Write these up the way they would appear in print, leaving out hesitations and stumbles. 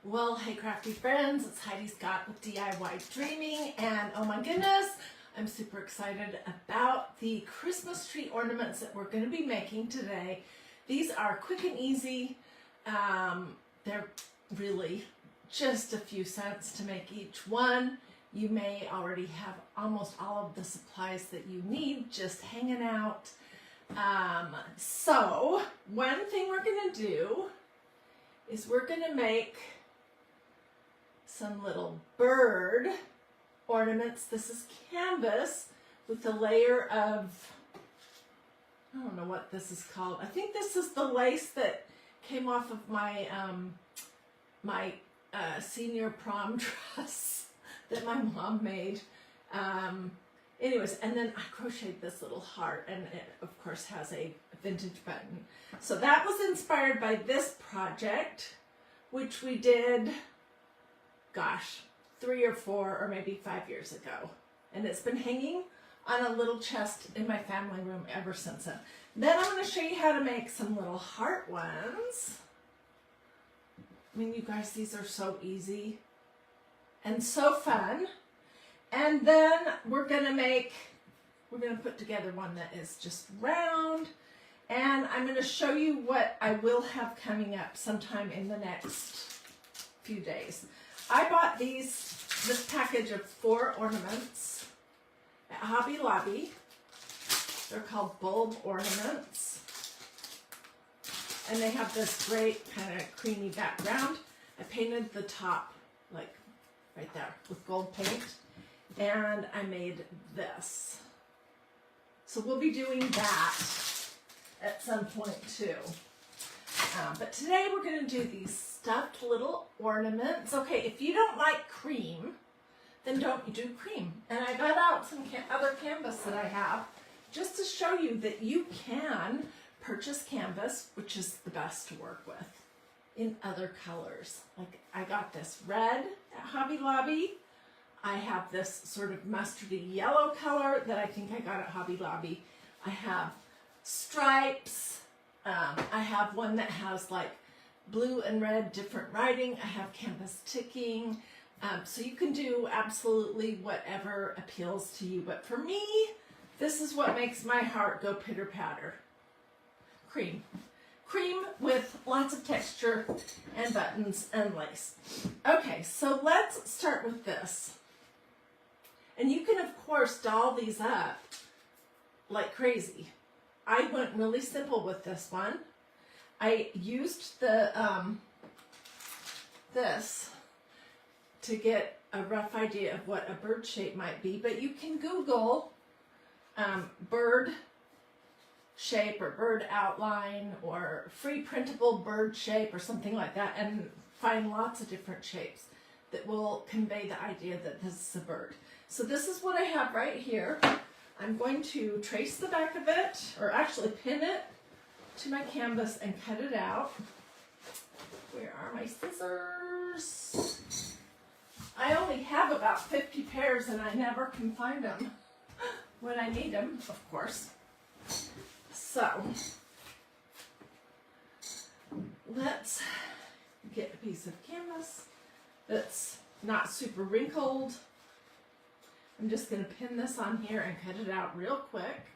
Well, hey crafty friends, it's Heidi Scott with DIY Dreaming, and oh my goodness, I'm super excited about the Christmas tree ornaments that we're going to be making today. These are quick and easy. They're really just a few cents to make each one. You may already have almost all of the supplies that you need just hanging out. So one thing we're going to do is we're going to make some little bird ornaments. This is canvas with a layer of, I don't know what this is called. I think this is the lace that came off of my senior prom dress that my mom made. Anyways, and then I crocheted this little heart, and it of course has a vintage button. So that was inspired by this project, which we did, gosh, 3 or 4 or maybe 5 years ago. And it's been hanging on a little chest in my family room ever since then. Then I'm going to show you how to make some little heart ones. I mean, you guys, these are so easy and so fun. And then we're going to put together one that is just round. And I'm going to show you what I will have coming up sometime in the next few days. I bought this package of 4 ornaments at Hobby Lobby. They're called bulb ornaments. And they have this great kind of creamy background. I painted the top, like right there, with gold paint. And I made this. So we'll be doing that at some point too. But today we're going to do these stuffed little ornaments. Okay, if you don't like cream, then don't do cream. And I got out some other canvas that I have just to show you that you can purchase canvas, which is the best to work with, in other colors. Like I got this red at Hobby Lobby. I have this sort of mustardy yellow color that I think I got at Hobby Lobby. I have stripes. I have one that has like blue and red different writing. I have canvas ticking. So you can do absolutely whatever appeals to you. But for me, this is what makes my heart go pitter patter. Cream. Cream with lots of texture and buttons and lace. Okay, so let's start with this. And you can, of course, doll these up like crazy. I went really simple with this one. I used the this to get a rough idea of what a bird shape might be, but you can Google bird shape or bird outline or free printable bird shape or something like that, and find lots of different shapes that will convey the idea that this is a bird. So this is what I have right here. I'm going to trace the back of it, or actually pin it to my canvas and cut it out. Where are my scissors? I only have about 50 pairs and I never can find them when I need them, of course. So let's get a piece of canvas that's not super wrinkled. I'm just going to pin this on here and cut it out real quick.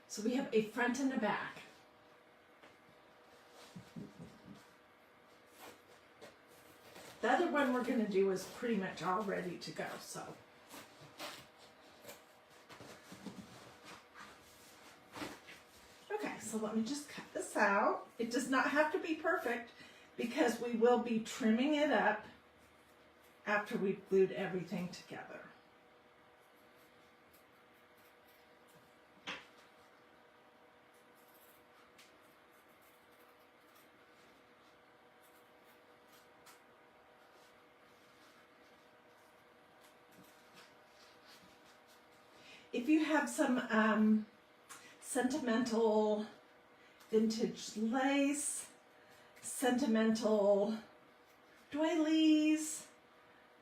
So we have a front and a back. The other one we're going to do is pretty much all ready to go. So okay, so let me just cut this out. It does not have to be perfect, because we will be trimming it up after we've glued everything together. If you have some sentimental vintage lace, sentimental doilies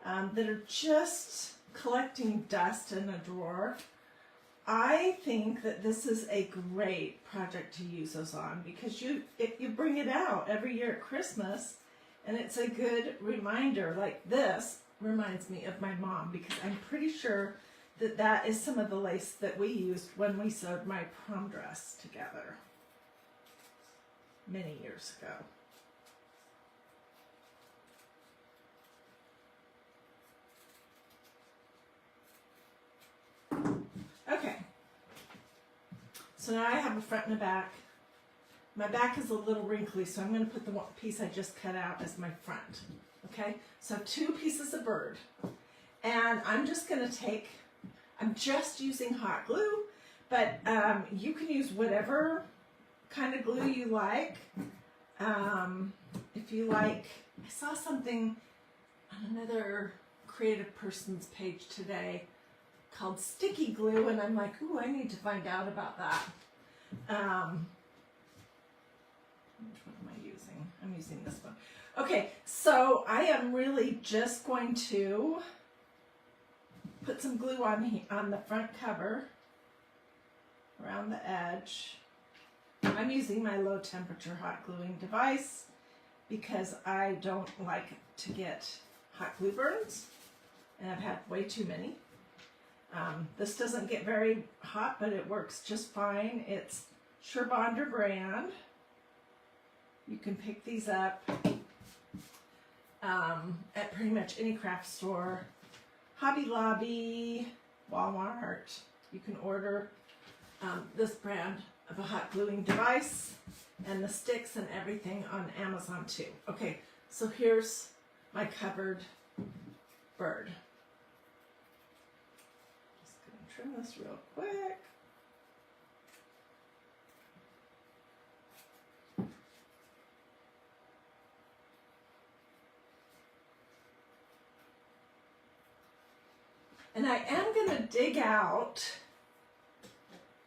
that are just collecting dust in a drawer, I think that this is a great project to use those on because you bring it out every year at Christmas, and it's a good reminder. Like this reminds me of my mom because I'm pretty sure that that is some of the lace that we used when we sewed my prom dress together many years ago. Okay, so now I have a front and a back. My back is a little wrinkly, so I'm going to put the one piece I just cut out as my front. Okay, so 2 pieces of bird, and I'm just going to take, I'm just using hot glue, but you can use whatever kind of glue you like. If you like, I saw something on another creative person's page today called sticky glue, and I'm like, ooh, I need to find out about that. Which one am I using? I'm using this one. Okay, so I am really just going to put some glue on the front cover around the edge. I'm using my low temperature hot gluing device because I don't like to get hot glue burns, and I've had way too many. This doesn't get very hot, but it works just fine. It's Surebonder brand. You can pick these up at pretty much any craft store, Hobby Lobby, Walmart. You can order this brand of a hot gluing device and the sticks and everything on Amazon too. Okay, so here's my covered bird. Just gonna trim this real quick. And I am going to dig out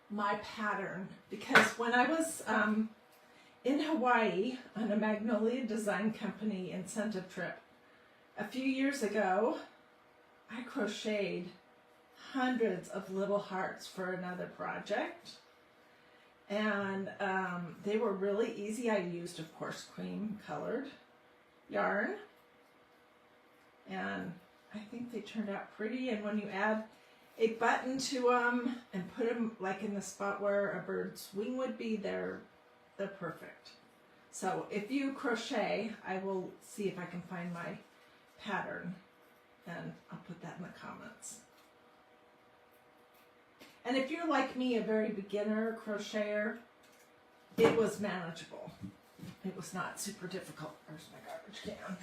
my pattern because when I was in Hawaii on a Magnolia Design Company incentive trip a few years ago, I crocheted hundreds of little hearts for another project. And they were really easy. I used, of course, cream colored yarn. And I think they turned out pretty, and when you add a button to them and put them like in the spot where a bird's wing would be, they're perfect. So if you crochet, I will see if I can find my pattern, and I'll put that in the comments. And if you're like me, a very beginner crocheter, it was manageable. It was not super difficult. Where's my garbage can?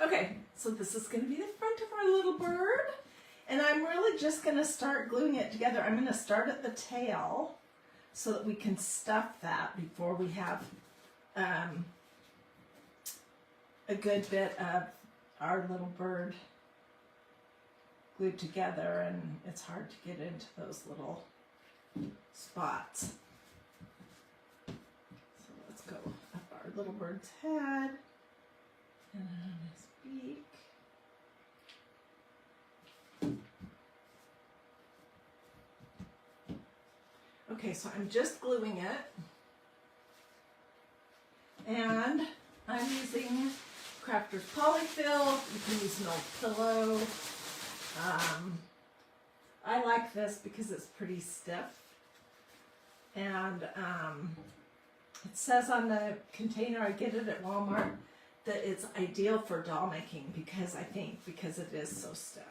Okay, so this is going to be the front of our little bird, and I'm really just going to start gluing it together. I'm going to start at the tail so that we can stuff that before we have a good bit of our little bird glued together, and it's hard to get into those little spots. So let's go up our little bird's head and on his beak. Okay, so I'm just gluing it, and I'm using Crafter's Polyfill. You can use an old pillow. I like this because it's pretty stiff, and it says on the container, I get it at Walmart, that it's ideal for doll making because it is so stiff.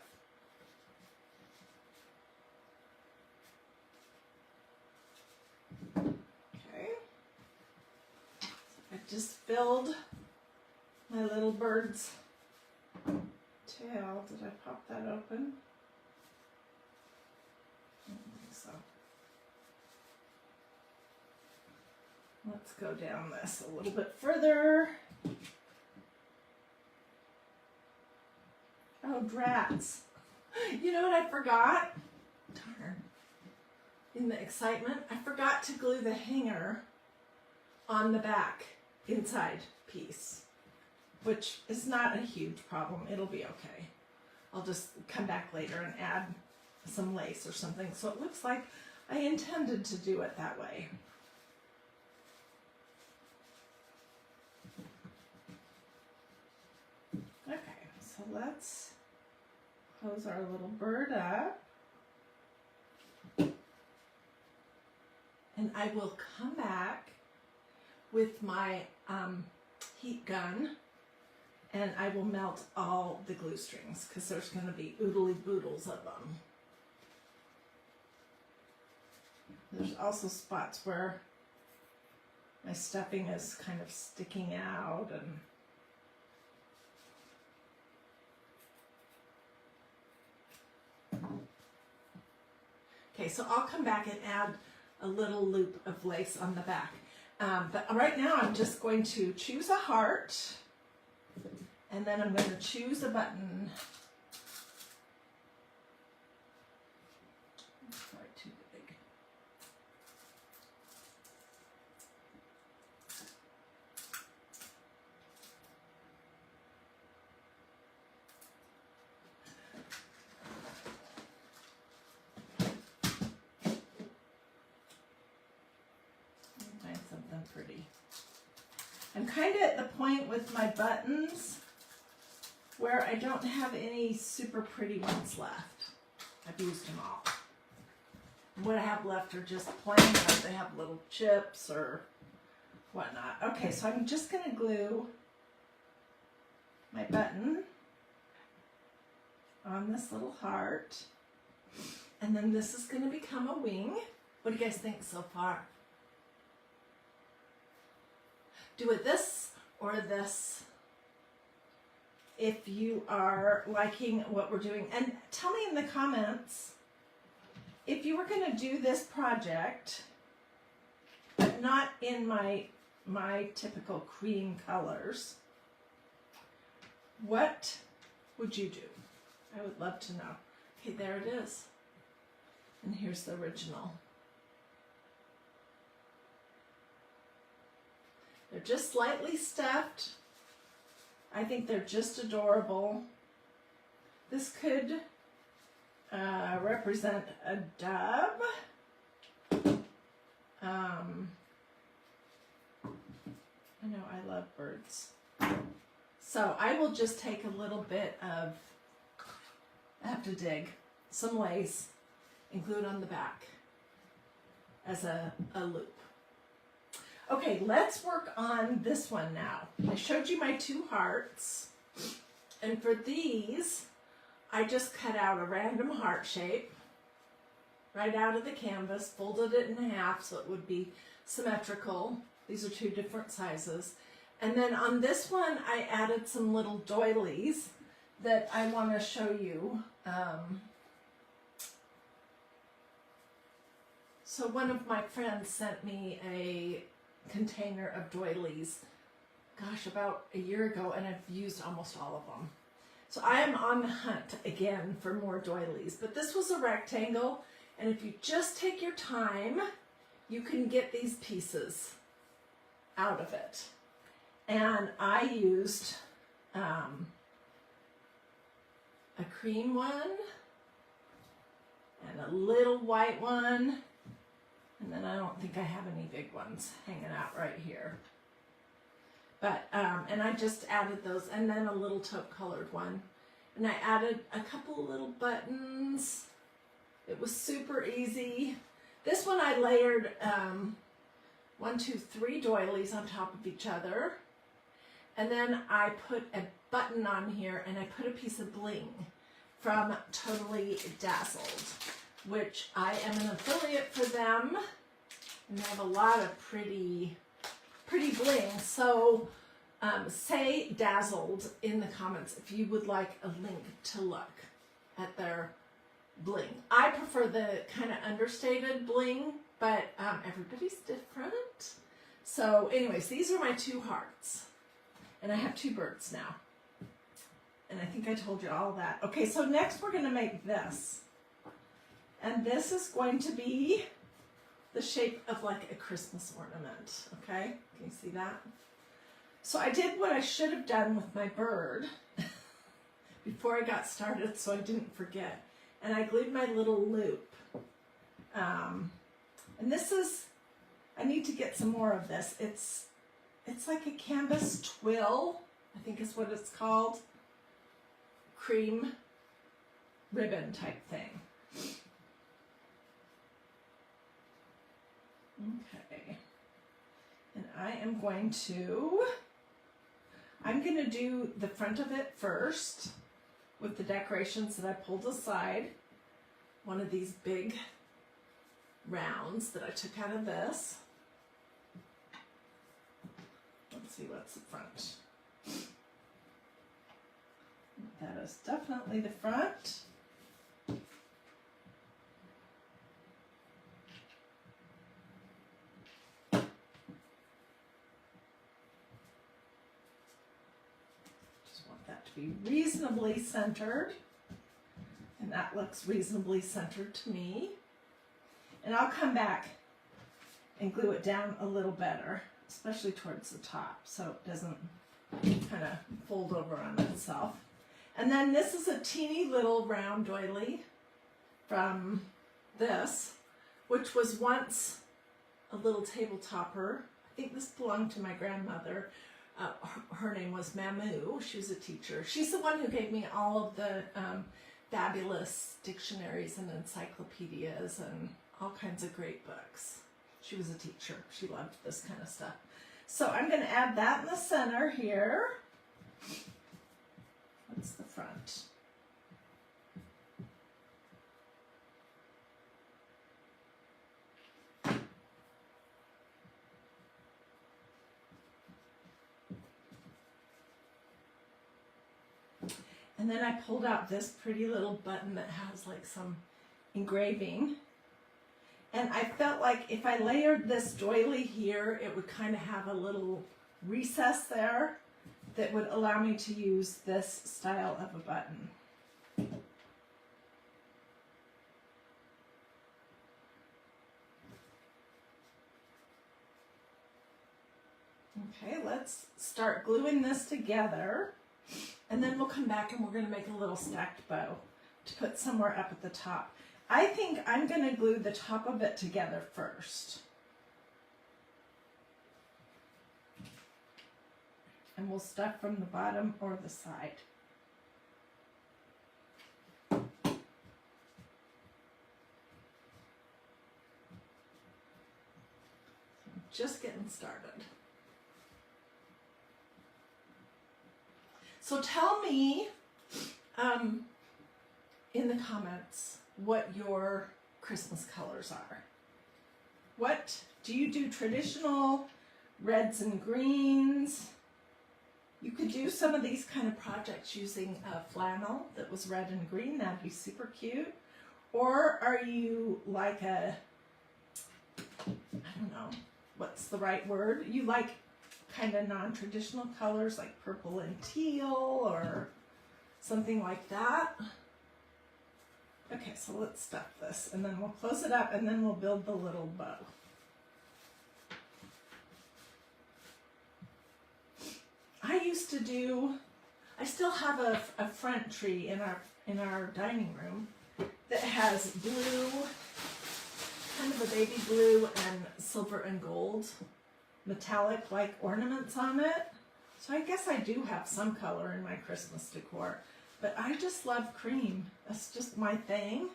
Okay, so I just filled my little bird's tail. Did I pop that open? I don't think so. Let's go down this a little bit further. Oh, drats. You know what I forgot? Darn. In the excitement, I forgot to glue the hanger on the back inside piece, which is not a huge problem. It'll be okay. I'll just come back later and add some lace or something. So it looks like I intended to do it that way. Okay, so let's close our little bird up. And I will come back with my heat gun and I will melt all the glue strings because there's going to be oodly boodles of them. There's also spots where my stuffing is kind of sticking out and okay, so I'll come back and add a little loop of lace on the back. But right now I'm just going to choose a heart and then I'm going to choose a button. Sorry, too big. Find something pretty. I'm kind of at the point with my buttons where I don't have any super pretty ones left. I've used them all. What I have left are just plain ones. They have little chips or whatnot. Okay, so I'm just going to glue my button on this little heart. And then this is going to become a wing. What do you guys think so far? Do it this or this if you are liking what we're doing. And tell me in the comments if you were going to do this project, but not in my typical cream colors, what would you do? I would love to know. Okay, there it is. And here's the original. They're just slightly stuffed. I think they're just adorable. This could represent a dove. I know I love birds. So I will just take a little bit of, I have to dig, some lace and glue it on the back as a loop. Okay, let's work on this one now. I showed you my two hearts, and for these, I just cut out a random heart shape right out of the canvas, folded it in half so it would be symmetrical. These are two different sizes. And then on this one, I added some little doilies that I want to show you. So one of my friends sent me a container of doilies, gosh, about a year ago, and I've used almost all of them. So I am on the hunt again for more doilies, but this was a rectangle, and if you just take your time, you can get these pieces out of it. And I used a cream one and a little white one. And then I don't think I have any big ones hanging out right here. But, and I just added those, and then a little taupe colored one. And I added a couple little buttons. It was super easy. This one I layered 1, 2, 3 doilies on top of each other. And then I put a button on here, and I put a piece of bling from Totally Dazzled, which I am an affiliate for them, and they have a lot of pretty bling. So say Dazzled in the comments if you would like a link to look at their bling. I prefer the kind of understated bling, but everybody's different. So anyways, these are my two hearts, and I have two birds now. And I think I told you all that. Okay, so next we're gonna make this. And this is going to be the shape of like a Christmas ornament, okay? Can you see that? So I did what I should have done with my bird before I got started so I didn't forget. And I glued my little loop. And this is, I need to get some more of this. It's like a canvas twill, I think is what it's called. Cream ribbon type thing. Okay. And I'm going to do the front of it first with the decorations that I pulled aside. One of these big rounds that I took out of this. Let's see what's the front. That is definitely the front. Be reasonably centered, and that looks reasonably centered to me. And I'll come back and glue it down a little better, especially towards the top, so it doesn't kind of fold over on itself. And then this is a teeny little round doily from this, which was once a little table topper. I think this belonged to my grandmother. Her name was Mamu. She was a teacher. She's the one who gave me all of the fabulous dictionaries and encyclopedias and all kinds of great books. She was a teacher. She loved this kind of stuff. So I'm going to add that in the center here. That's the front. And then I pulled out this pretty little button that has like some engraving. And I felt like if I layered this doily here, it would kind of have a little recess there that would allow me to use this style of a button. Okay, let's start gluing this together. And then we'll come back and we're going to make a little stacked bow to put somewhere up at the top. I think I'm going to glue the top of it together first. And we'll stuff from the bottom or the side. So I'm just getting started. So tell me in the comments what your Christmas colors are. What do you do? Traditional reds and greens? You could do some of these kind of projects using a flannel that was red and green. That'd be super cute. Or are you like a, I don't know, what's the right word? You like kind of non-traditional colors like purple and teal or something like that. Okay, so let's stuff this and then we'll close it up and then we'll build the little bow. I used to do, I still have a front tree in our dining room that has blue, kind of a baby blue and silver and gold metallic like ornaments on it. So I guess I do have some color in my Christmas decor, but I just love cream. That's just my thing.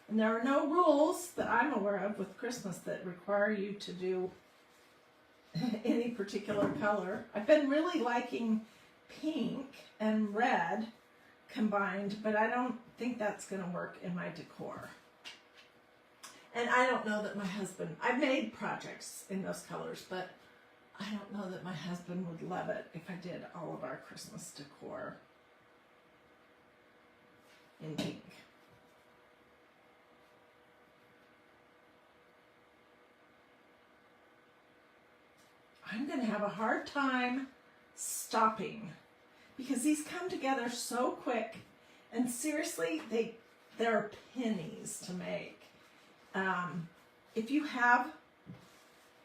And there are no rules that I'm aware of with Christmas that require you to do any particular color. I've been really liking pink and red combined, but I don't think that's going to work in my decor. And I don't know that my husband, I've made projects in those colors, but I don't know that my husband would love it if I did all of our Christmas decor in pink. I'm going to have a hard time stopping because these come together so quick, and seriously, they're pennies to make. If you have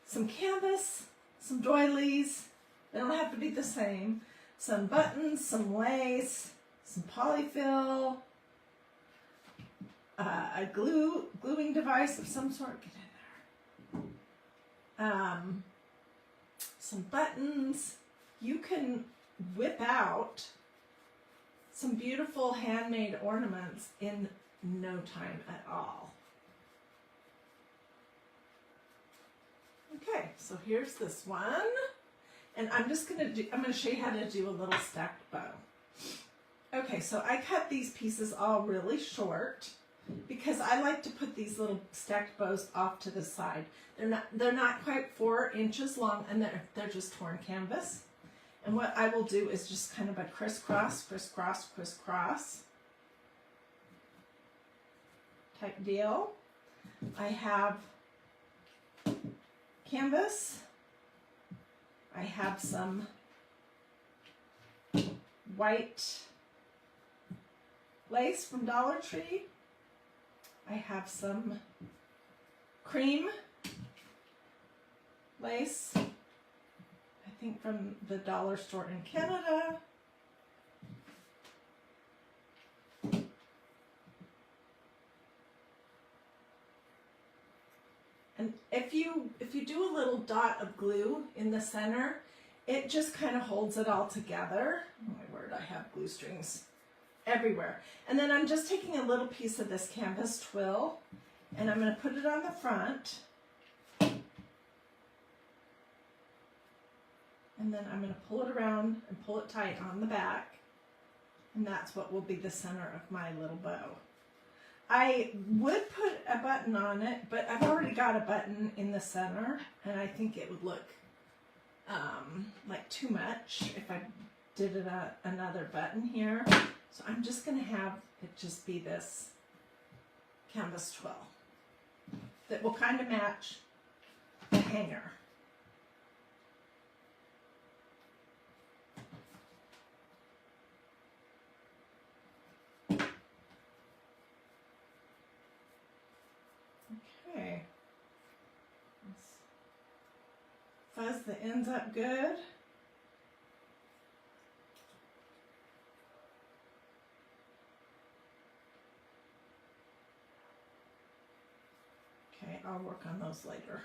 some canvas, some doilies, They don't have to be the same. Some buttons, some lace, some polyfill, a gluing device of some sort. Get in there. Some buttons. You can whip out some beautiful handmade ornaments in no time at all. Okay, so here's this one. And I'm gonna show you how to do a little stacked bow. Okay, so I cut these pieces all really short because I like to put these little stacked bows off to the side. They're not quite 4 inches long, and they're just torn canvas. And what I will do is just kind of a crisscross, crisscross, crisscross type deal. I have canvas. I have some white lace from Dollar Tree. I have some cream lace, I think from the dollar store in Canada. And if you do a little dot of glue in the center, it just kind of holds it all together. Oh my word, I have glue strings everywhere. And then I'm just taking a little piece of this canvas twill and I'm going to put it on the front. And then I'm going to pull it around and pull it tight on the back. And that's what will be the center of my little bow. I would put a button on it, but I've already got a button in the center, and I think it would look like too much if I did another button here. So I'm just going to have it just be this canvas twill that will kind of match the hanger. Okay, let's fuzz the ends up good. Okay, I'll work on those later.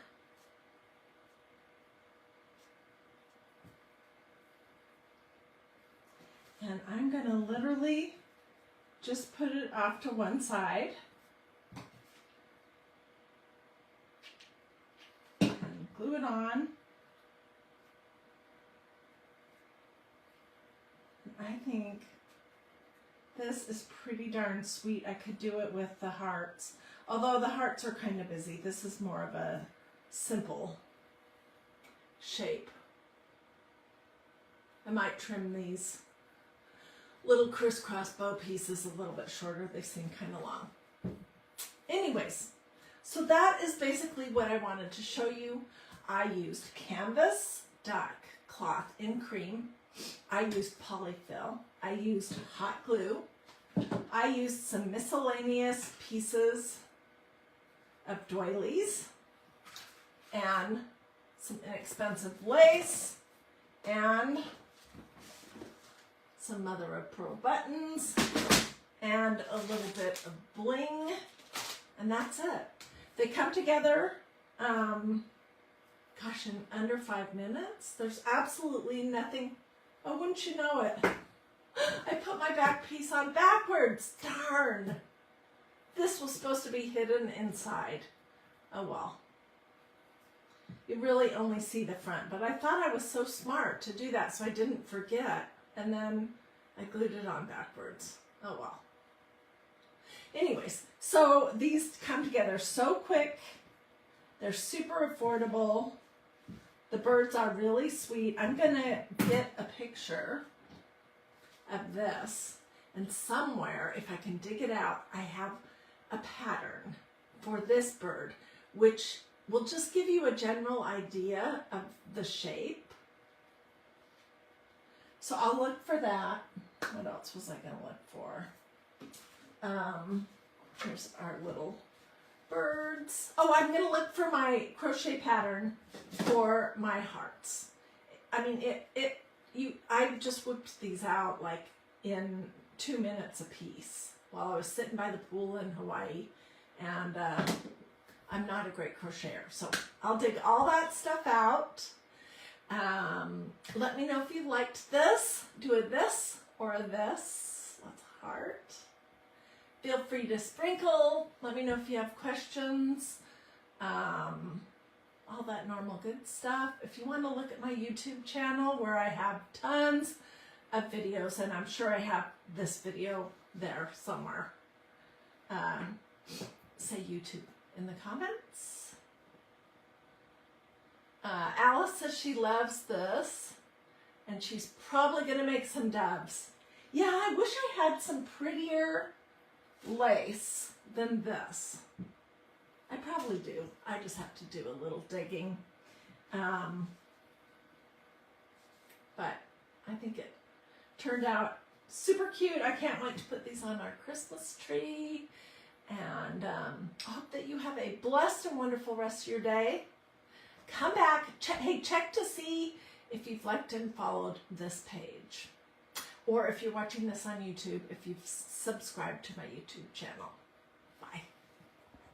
And I'm going to literally just put it off to one side. Glue it on. I think this is pretty darn sweet. I could do it with the hearts. Although the hearts are kind of busy. This is more of a simple shape. I might trim these little crisscross bow pieces a little bit shorter. They seem kind of long. Anyways, so that is basically what I wanted to show you. I used canvas, duck, cloth in cream. I used polyfill. I used hot glue. I used some miscellaneous pieces of doilies and some inexpensive lace and some mother of pearl buttons and a little bit of bling, and that's it. They come together gosh, in under 5 minutes. There's absolutely nothing. Oh, wouldn't you know it? I put my back piece on backwards. Darn. This was supposed to be hidden inside. Oh well. You really only see the front, but I thought I was so smart to do that so I didn't forget. And then I glued it on backwards. Oh well. Anyways, so these come together so quick. They're super affordable. The birds are really sweet. I'm going to get a picture of this, and somewhere, if I can dig it out, I have a pattern for this bird, which will just give you a general idea of the shape. So I'll look for that. What else was I going to look for? Here's our little birds. Oh, I'm going to look for my crochet pattern for my hearts. I mean, I just whipped these out like in 2 minutes a piece while I was sitting by the pool in Hawaii, and I'm not a great crocheter, so I'll dig all that stuff out. Let me know if you liked this. Do a this or a this. That's a heart. Feel free to sprinkle. Let me know if you have questions. All that normal good stuff. If you want to look at my YouTube channel where I have tons of videos, and I'm sure I have this video there somewhere. Say YouTube in the comments. Alice says she loves this, and she's probably going to make some doves. Yeah, I wish I had some prettier lace than this. I probably do. I just have to do a little digging. But I think it turned out super cute. I can't wait to put these on our Christmas tree. And I hope that you have a blessed and wonderful rest of your day. Come back. Check to see if you've liked and followed this page. Or if you're watching this on YouTube, if you've subscribed to my YouTube channel.